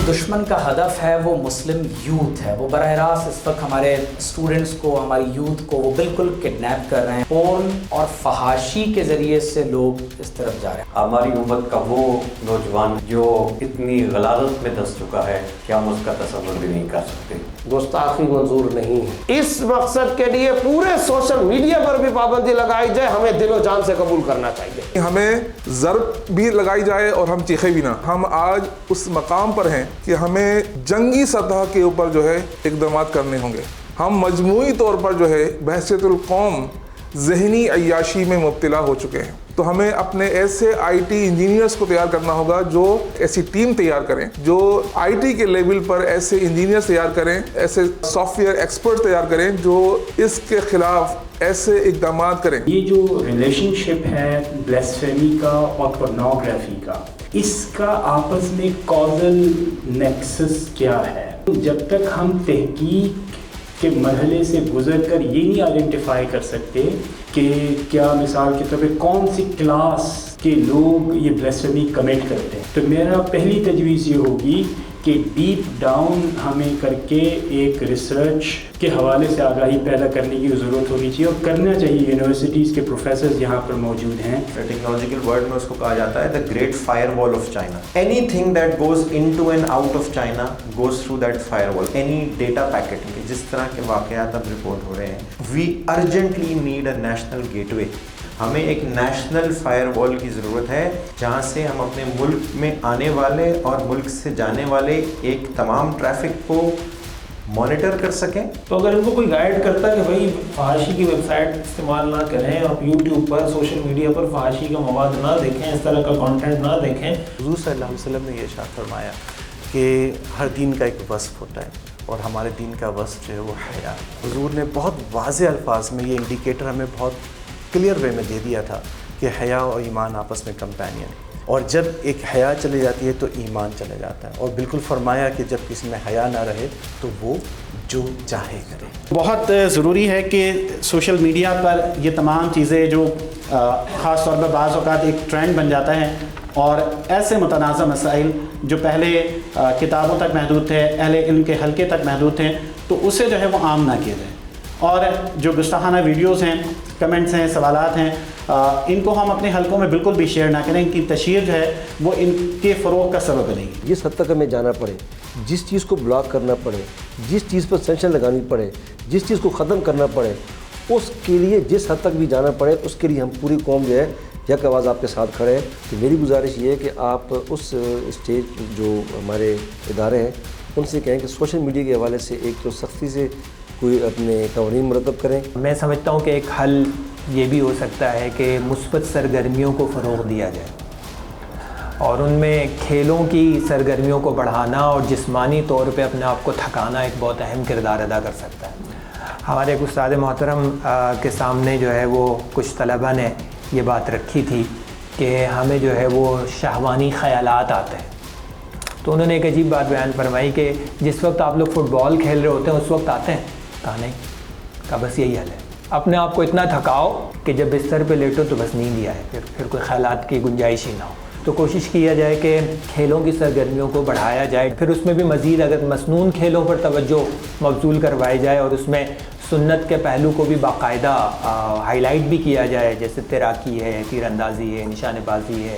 دشمن کا ہدف ہے وہ مسلم یوتھ ہے. وہ براہ راست اس وقت ہمارے اسٹوڈنٹس کو, ہماری یوتھ کو وہ بالکل کڈنیپ کر رہے ہیں. پورن اور فحاشی کے ذریعے سے لوگ اس طرف جا رہے ہیں. ہماری امت کا وہ نوجوان جو اتنی غلاظت میں دھس چکا ہے کہ ہم اس کا تصور بھی نہیں کر سکتے. گستاخی منظور نہیں ہے. اس مقصد کے لیے پورے سوشل میڈیا پر بھی پابندی لگائی جائے. ہمیں دل و جان سے قبول کرنا چاہیے. ہمیں ضرب بھی لگائی جائے اور ہم چیخے بھی نہ. ہم آج اس مقام پر ہیں کہ ہمیں جنگی سطح کے اوپر جو ہے اقدامات کرنے ہوں گے. ہم مجموعی طور پر جو ہے بحیثیت القوم ذہنی عیاشی میں مبتلا ہو چکے ہیں. تو ہمیں اپنے ایسے آئی ٹی انجینئرز کو تیار کرنا ہوگا جو ایسی ٹیم تیار کریں, جو آئی ٹی کے لیول پر ایسے انجینئرز تیار کریں, ایسے سافٹ ویئر ایکسپرٹ تیار کریں جو اس کے خلاف ایسے اقدامات کریں. یہ جو ریلیشن شپ ہے بلیسفیمی کا اور پورنوگرافی کا, اس کا آپس میں کازل نیکسس کیا ہے؟ جب تک ہم تحقیق کے مرحلے سے گزر کر یہ نہیں آئیڈینٹیفائی کر سکتے کہ کیا مثال کے طور پہ کون سی کلاس کے لوگ یہ بلیسفیمی کمٹ کرتے ہیں, تو میرا پہلی تجویز یہ ہوگی کہ ڈیپ ڈاؤن ہمیں کر کے ایک ریسرچ کے حوالے سے آگاہی پیدا کرنے کی ضرورت ہونی چاہیے, اور کرنا چاہیے. یونیورسٹیز کے پروفیسرز یہاں پر موجود ہیں. ٹیکنالوجیکل ورڈ میں اس کو کہا جاتا ہے the great firewall of China. Anything that goes into and out of China goes through that firewall. Any data packet, جس طرح کے واقعات اب رپورٹ ہو رہے ہیں, we urgently need a national gateway. ہمیں ایک نیشنل فائر وال کی ضرورت ہے جہاں سے ہم اپنے ملک میں آنے والے اور ملک سے جانے والے ایک تمام ٹریفک کو مانیٹر کر سکیں. تو اگر ان کو کوئی گائیڈ کرتا ہے کہ بھائی فحاشی کی ویب سائٹ استعمال نہ کریں, آپ یوٹیوب پر سوشل میڈیا پر فحاشی کا مواد نہ دیکھیں, اس طرح کا کانٹینٹ نہ دیکھیں. حضور صلی اللہ علیہ وسلم نے یہ ارشاد فرمایا کہ ہر دین کا ایک وصف ہوتا ہے, اور ہمارے دین کا وصف جو ہے وہ حیا. حضور نے بہت واضح الفاظ میں یہ انڈیکیٹر ہمیں بہت کلیئر وے میں دے دیا تھا کہ حیا اور ایمان آپس میں کمپینین ہے, اور جب ایک حیا چلی جاتی ہے تو ایمان چلا جاتا ہے. اور بالکل فرمایا کہ جب کسی میں حیا نہ رہے تو وہ جو چاہے کرے. بہت ضروری ہے کہ سوشل میڈیا پر یہ تمام چیزیں جو خاص طور پر بعض اوقات ایک ٹرینڈ بن جاتا ہے, اور ایسے متنازع مسائل جو پہلے کتابوں تک محدود تھے, اہل علم کے حلقے تک محدود تھے, تو اسے جو ہے وہ عام نہ کیا جائے. اور جو گستاخانہ ویڈیوز ہیں, کمنٹس ہیں, سوالات ہیں, ان کو ہم اپنے حلقوں میں بالکل بھی شیئر نہ کریں. ان کی تشہیر جو ہے وہ ان کے فروغ کا سبب بنے گی. جس حد تک ہمیں جانا پڑے, جس چیز کو بلاک کرنا پڑے, جس چیز پر سینکشن لگانی پڑے, جس چیز کو ختم کرنا پڑے, اس کے لیے جس حد تک بھی جانا پڑے, اس کے لیے ہم پوری قوم جو ہے یک آواز آپ کے ساتھ کھڑے ہیں. تو میری گزارش یہ ہے کہ آپ اس اسٹیج جو ہمارے ادارے ہیں ان سے کہیں کہ سوشل میڈیا کے حوالے سے ایک تو سختی سے کوئی اپنے قوانین مرتب کریں. میں سمجھتا ہوں کہ ایک حل یہ بھی ہو سکتا ہے کہ مثبت سرگرمیوں کو فروغ دیا جائے, اور ان میں کھیلوں کی سرگرمیوں کو بڑھانا اور جسمانی طور پہ اپنے آپ کو تھکانا ایک بہت اہم کردار ادا کر سکتا ہے. ہمارے ایک استاد محترم کے سامنے جو ہے وہ کچھ طلباء نے یہ بات رکھی تھی کہ ہمیں جو ہے وہ شہوانی خیالات آتے ہیں, تو انہوں نے ایک عجیب بات بیان فرمائی کہ جس وقت آپ لوگ فٹ بال کھیل رہے ہوتے ہیں اس وقت آتے ہیں. کہا نہیں, کہا بس یہی حل ہے, اپنے آپ کو اتنا تھکاؤ کہ جب بستر پہ لیٹو تو بس نیند ہی آئے, پھر کوئی خیالات کی گنجائش ہی نہ ہو. تو کوشش کیا جائے کہ کھیلوں کی سرگرمیوں کو بڑھایا جائے, پھر اس میں بھی مزید اگر مسنون کھیلوں پر توجہ مبذول کروائی جائے, اور اس میں سنت کے پہلو کو بھی باقاعدہ ہائی لائٹ بھی کیا جائے, جیسے تیراکی ہے, تیر اندازی ہے, نشانے بازی ہے,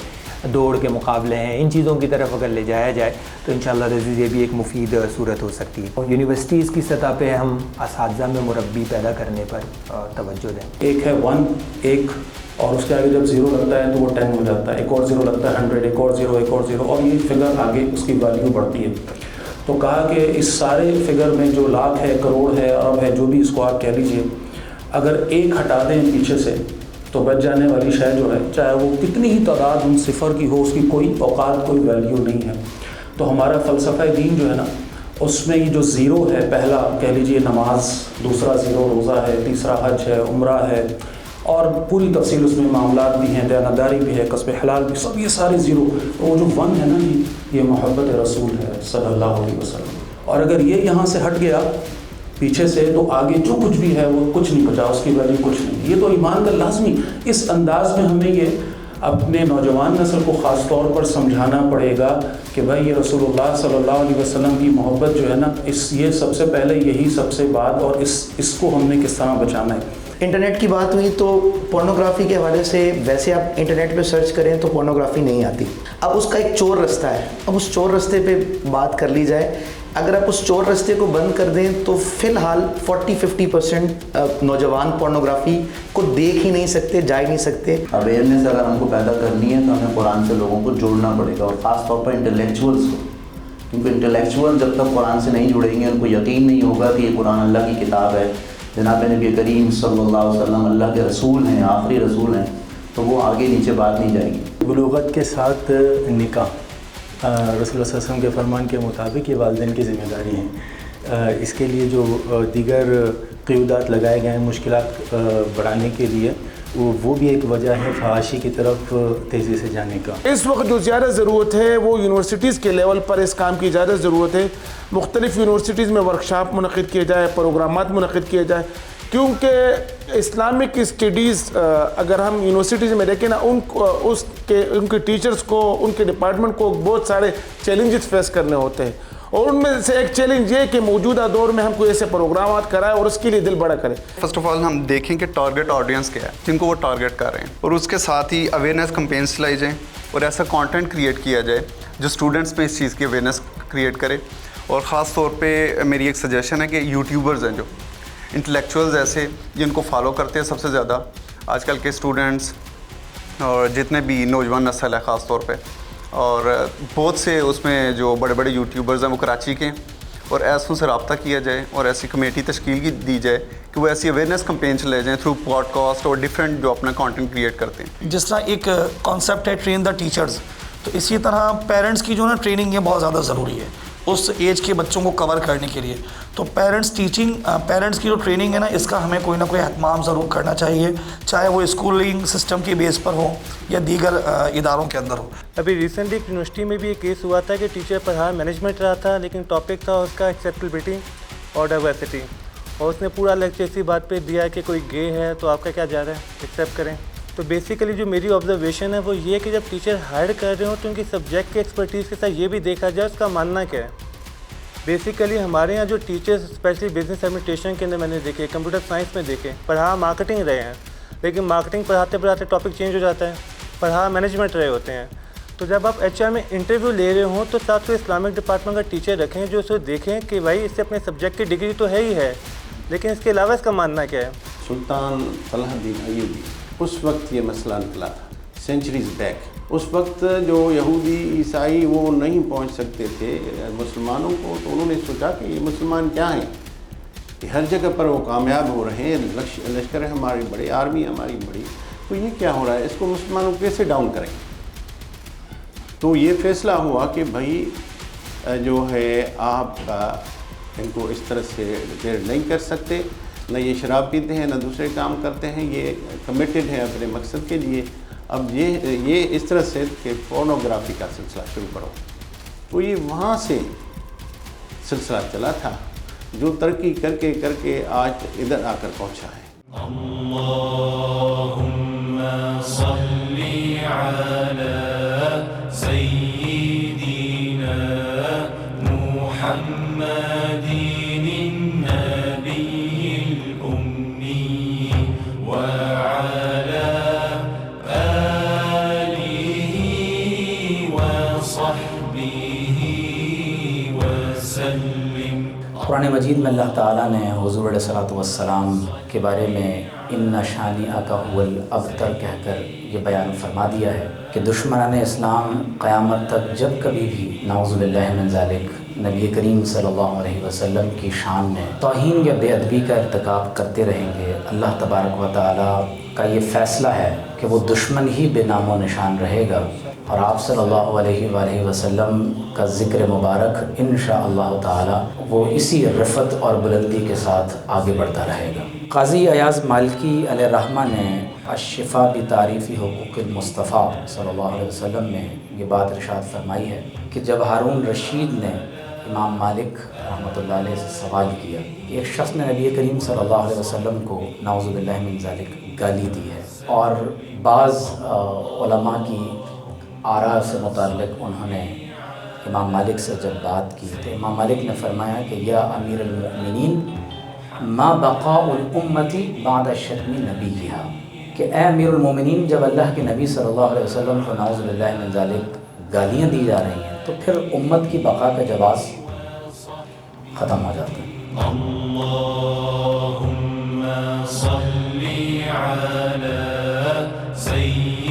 دوڑ کے مقابلے ہیں, ان چیزوں کی طرف اگر لے جایا جائے تو انشاءاللہ عزیز یہ بھی ایک مفید صورت ہو سکتی ہے. یونیورسٹیز کی سطح پہ ہم اساتذہ میں مربی پیدا کرنے پر توجہ دیں. ایک ہے 1, ایک, اور اس کے آگے جب 0 لگتا ہے تو وہ 10 ہو جاتا ہے, ایک اور 0 لگتا ہے 100, ایک اور 0, ایک اور 0, اور یہ فگر آگے اس کی ویلیو بڑھتی ہے. تو کہا کہ اس سارے فگر میں جو لاکھ ہے, کروڑ ہے, ارب ہے, جو بھی اس کو آپ کہہ لیجئے, اگر ایک ہٹا دیں پیچھے سے تو بچ جانے والی شے جو ہے, چاہے وہ کتنی ہی تعداد ان صفر کی ہو, اس کی کوئی اوقات, کوئی ویلیو نہیں ہے. تو ہمارا فلسفہ دین جو ہے نا, اس میں یہ جو 0 ہے, پہلا کہہ لیجئے نماز, دوسرا 0 روزہ ہے, تیسرا حج ہے, عمرہ ہے, اور پوری تفصیل اس میں معاملات بھی ہیں, دیانتداری بھی ہے, کسب حلال بھی, سب یہ سارے 0. وہ جو 1 ہے نا, یہ محبت رسول ہے صلی اللہ علیہ وسلم. اور اگر یہ یہاں سے ہٹ گیا پیچھے سے تو آگے جو کچھ بھی ہے وہ کچھ نہیں بچا, اس کی ویلیو کچھ نہیں. یہ تو ایمان کا لازمی, اس انداز میں ہمیں یہ اپنے نوجوان نسل کو خاص طور پر سمجھانا پڑے گا کہ بھائی یہ رسول اللہ صلی اللہ علیہ وسلم کی محبت جو ہے نا، یہ سب سے پہلے یہی سب سے بات، اور اس کو ہم نے کس طرح بچانا ہے۔ انٹرنیٹ کی بات ہوئی تو پورنوگرافی کے حوالے سے ویسے آپ انٹرنیٹ پہ سرچ کریں تو پورنوگرافی نہیں آتی۔ اب اس کا ایک چور رستہ ہے، اب اس چور رستے پہ بات کر لی جائے۔ اگر آپ اس چور رستے کو بند کر دیں تو فی الحال 40-50% نوجوان پورنوگرافی کو دیکھ ہی نہیں سکتے، جا ہی نہیں سکتے۔ اویئرنیس اگر ہم کو پیدا کرنی ہے تو ہمیں قرآن سے لوگوں کو جوڑنا پڑے گا، اور خاص طور پر انٹلیکچوئلس کو، کیونکہ انٹلیکچوئل جب تک قرآن سے نہیں جڑیں گے ان کو یقین نہیں ہوگا کہ یہ قرآن اللہ کی کتاب ہے، جناب نبی کریم صلی اللہ علیہ وسلم اللہ کے رسول ہیں، آخری رسول ہیں، تو وہ آگے نیچے بات نہیں جائے گی۔ بلوغت کے ساتھ نکاح رسول اللہ صلی اللہ علیہ وسلم کے فرمان کے مطابق یہ والدین کی ذمہ داری ہے۔ اس کے لیے جو دیگر قیودات لگائے گئے ہیں مشکلات بڑھانے کے لیے، وہ بھی ایک وجہ ہے فحاشی کی طرف تیزی سے جانے کا۔ اس وقت جو زیادہ ضرورت ہے وہ یونیورسٹیز کے لیول پر اس کام کی زیادہ ضرورت ہے۔ مختلف یونیورسٹیز میں ورکشاپ منعقد کیے جائے، پروگرامات منعقد کیے جائے، کیونکہ اسلامک اسٹڈیز اگر ہم یونیورسٹیز میں دیکھیں نا، ان کے ٹیچرز کو، ان کے ڈپارٹمنٹ کو بہت سارے چیلنجز فیس کرنے ہوتے ہیں، اور ان میں سے ایک چیلنج یہ کہ موجودہ دور میں ہم کوئی ایسے پروگرامات کرائیں اور اس کے لیے دل بڑا کریں۔ فرسٹ آف آل ہم دیکھیں کہ ٹارگٹ آڈینس کیا ہے جن کو وہ ٹارگٹ کر رہے ہیں، اور اس کے ساتھ ہی اویئرنیس کمپینس چلائی جائیں اور ایسا کانٹینٹ کریٹ کیا جائے جو اسٹوڈنٹس میں اس چیز کی اویئرنیس کریٹ کرے۔ اور خاص طور پہ میری ایک سجیشن ہے کہ یوٹیوبرز ہیں جو انٹلیکچوئلز ایسے جن کو فالو کرتے ہیں سب سے زیادہ آج کل کے اسٹوڈنٹس اور جتنے بھی نوجوان نسل ہے خاص طور پہ، اور بہت سے اس میں جو بڑے بڑے یوٹیوبرز ہیں وہ کراچی کے ہیں، اور ایسوں سے رابطہ کیا جائے اور ایسی کمیٹی تشکیل دی جائے کہ وہ ایسی اویئرنیس کمپینس لے جائیں تھرو پوڈ کاسٹ اور ڈفرینٹ جو اپنا کانٹینٹ کریٹ کرتے ہیں۔ جس طرح ایک کانسیپٹ ہے ٹرین دا ٹیچرز، تو اسی طرح پیرنٹس کی جو نا ٹریننگ ہے بہت زیادہ ضروری ہے اس ایج کے بچوں کو کور کرنے کے لیے۔ تو پیرنٹس کی جو ٹریننگ ہے نا، اس کا ہمیں کوئی نہ کوئی اہتمام ضرور کرنا چاہیے، چاہے وہ اسکولنگ سسٹم کی بیس پر ہو یا دیگر اداروں کے اندر ہو۔ ابھی ریسنٹلی ایک یونیورسٹی میں بھی ایک کیس ہوا تھا کہ ٹیچر پڑھا مینجمنٹ رہا تھا، لیکن ٹاپک تھا اس کا ایکسیپٹیبلٹی اور ڈائیورسٹی، اور اس نے پورا لیکچر اسی بات پہ دیا کہ کوئی گے ہے تو آپ کا کیا جا رہا ہے، ایکسیپٹ کریں۔ تو بیسیکلی جو میری آبزرویشن ہے وہ یہ کہ جب ٹیچر ہائر کر رہے ہوں تو ان کی سبجیکٹ کی ایکسپرٹیز کے ساتھ یہ بھی دیکھا جائے اس کا ماننا کیا ہے۔ بیسیکلی ہمارے یہاں جو ٹیچرز اسپیشلی بزنس ایڈمنسٹریشن کے اندر میں نے دیکھے، کمپیوٹر سائنس میں دیکھے، پڑھا مارکیٹنگ رہے ہیں، لیکن مارکیٹنگ پڑھاتے پڑھاتے ٹاپک چینج ہو جاتا ہے، پڑھا مینجمنٹ رہے ہوتے ہیں۔ تو جب آپ HR میں انٹرویو لے رہے ہوں تو ساتھ میں اسلامک ڈپارٹمنٹ کا ٹیچر رکھیں جو اسے دیکھیں کہ بھائی اس سے اپنے سبجیکٹ کی ڈگری تو ہے ہی ہے، لیکن اس کے علاوہ اس کا ماننا کیا ہے۔ سلطان صلاح الدین ایوبی اس وقت یہ مسئلہ نکلا تھا، سینچریز بیک۔ اس وقت جو یہودی عیسائی وہ نہیں پہنچ سکتے تھے مسلمانوں کو، تو انہوں نے سوچا کہ یہ مسلمان کیا ہیں، کہ ہر جگہ پر وہ کامیاب ہو رہے ہیں، لشکر ہے ہماری بڑی، آرمی ہماری بڑی، تو یہ کیا ہو رہا ہے، اس کو مسلمانوں کو کیسے ڈاؤن کریں۔ تو یہ فیصلہ ہوا کہ بھائی جو ہے آپ کا ان کو اس طرح سے ریپیئر نہیں کر سکتے، نہ یہ شراب پیتے ہیں نہ دوسرے کام کرتے ہیں، یہ کمیٹڈ ہیں اپنے مقصد کے لیے۔ اب یہ اس طرح سے کہ پورنوگرافی کا سلسلہ شروع کرو، تو یہ وہاں سے سلسلہ چلا تھا جو ترقی کر کے آج ادھر آ کر پہنچا ہے۔ اللہم صلی علی سیدنا محمد النبی الأمی وعلی قرآن مجید میں اللہ تعالیٰ نے حضور علیہ الصلوۃ والسلام کے بارے میں ان شانئک هو الابتر کہہ کر یہ بیان فرما دیا ہے کہ دشمنان اسلام قیامت تک جب کبھی بھی نعوذ باللہ من ذالک نبی کریم صلی اللہ علیہ وسلم کی شان میں توہین یا بے ادبی کا ارتکاب کرتے رہیں گے، اللہ تبارک و تعالیٰ کا یہ فیصلہ ہے کہ وہ دشمن ہی بے نام و نشان رہے گا، اور آپ صلی اللہ علیہ وآلہ وسلم کا ذکر مبارک انشاءاللہ تعالی وہ اسی رفعت اور بلندی کے ساتھ آگے بڑھتا رہے گا۔ قاضی ایاز مالکی علیہ الرحمہ نے الشفاء بتعریف حقوق المصطفیٰ صلی اللہ علیہ وسلم میں یہ بات ارشاد فرمائی ہے کہ جب ہارون رشید نے امام مالک رحمۃ اللہ علیہ سے سوال کیا کہ ایک شخص نے نبی کریم صلی اللہ علیہ وسلم کو نعوذ باللہ من ذالک گالی دی ہے اور بعض علماء کی آراء سے متعلق انہوں نے امام مالک سے جب بات کی تو امام مالک نے فرمایا کہ یا امیر المؤمنین ما بقاء الامتی بعد شتم نبیہا، کہ اے امیر المومنین جب اللہ کے نبی صلی اللہ علیہ وسلم کو نعوذ باللہ من ذالک گالیاں دی جا رہی ہیں تو پھر امت کی بقا کا جواز ختم ہو جاتا ہے۔ اللہم صلی علی سید